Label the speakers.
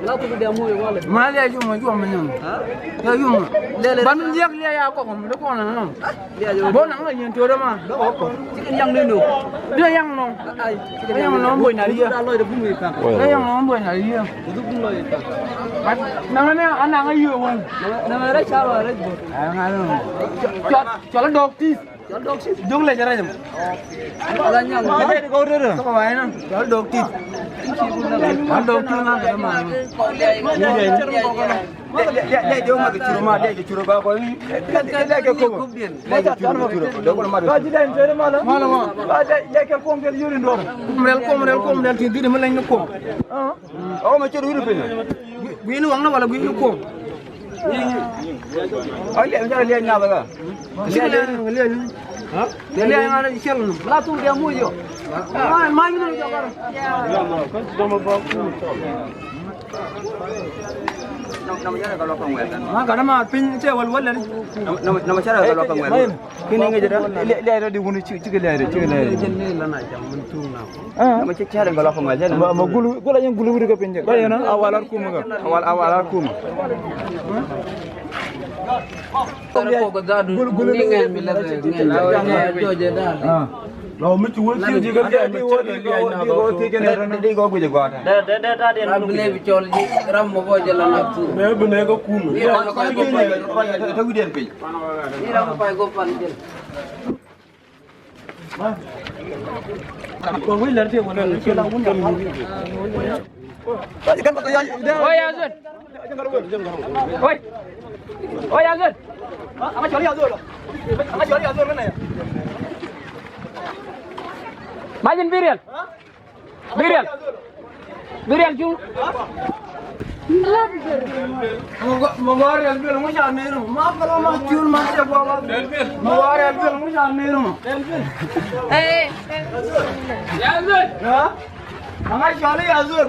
Speaker 1: la ko de moy wala
Speaker 2: mali ay juma juma ñam ya juma ban ndiak li ya ko ko de ko na non bo na nga yin to de ma do ko
Speaker 1: ci yang le no
Speaker 2: de yang non
Speaker 1: ay ci
Speaker 2: yang non boy na ri ya
Speaker 1: loy de bu muy kan
Speaker 2: de yang non boy na ri ya
Speaker 1: du bu loy kan
Speaker 2: na nga ne ana nga yu won
Speaker 1: na nga rek cha wa rek bo
Speaker 2: ay nga no cho dok tis
Speaker 1: cho dok sis
Speaker 2: jog le jara jam
Speaker 1: ala nyang
Speaker 2: de ko re ko wa na cho dok tis dok tis na ga ma le de ma ke churu ma de ke churu ba ko ni le ke ko le ke churu do ko ma do ji den tere mala mala ma ba le ke ko ngel yuri ndo ko mel ti di ma lañ ko o ma churu yuri pe bi ni wang na wala bi ni ko ay le ngara le nya ba ga le ha le ngara chel no
Speaker 1: la tu de moy yo
Speaker 2: ma ngi no jabar ko do ma ba ku nama cara kalau pengwet ah karena mah pin cewek wal ni nama cara kalau pengwet kini ngejada le ada di buni cik le ada jenni lana jam mentuna nama cara kalau pengwet ma gulu yang gulu di pinjak kaya na awalar kuma awalar kuma
Speaker 1: ko ko gadu ni ngel mi la ngel joje dal
Speaker 2: law mi ci won ci jigal ga mi ci li ay na go ti gene di go guje gota
Speaker 1: da de ram ne bi ciol ji ram mo boje la na tu
Speaker 2: me bu ne go kum
Speaker 1: ni ram ko go
Speaker 2: ta guden pe
Speaker 1: ni ram ko go pan jël
Speaker 2: ko wi lar te wona ci la won kan ko ya
Speaker 1: oy azun oy oy azun
Speaker 2: ama joli azur mana ya
Speaker 1: Majin Birial. Birial ju.
Speaker 2: Mawar albel mu ja meru ma kala ma chul ma se baba mawar albel mu ja meru
Speaker 1: Eh. Yazun.
Speaker 2: ha ama joli azur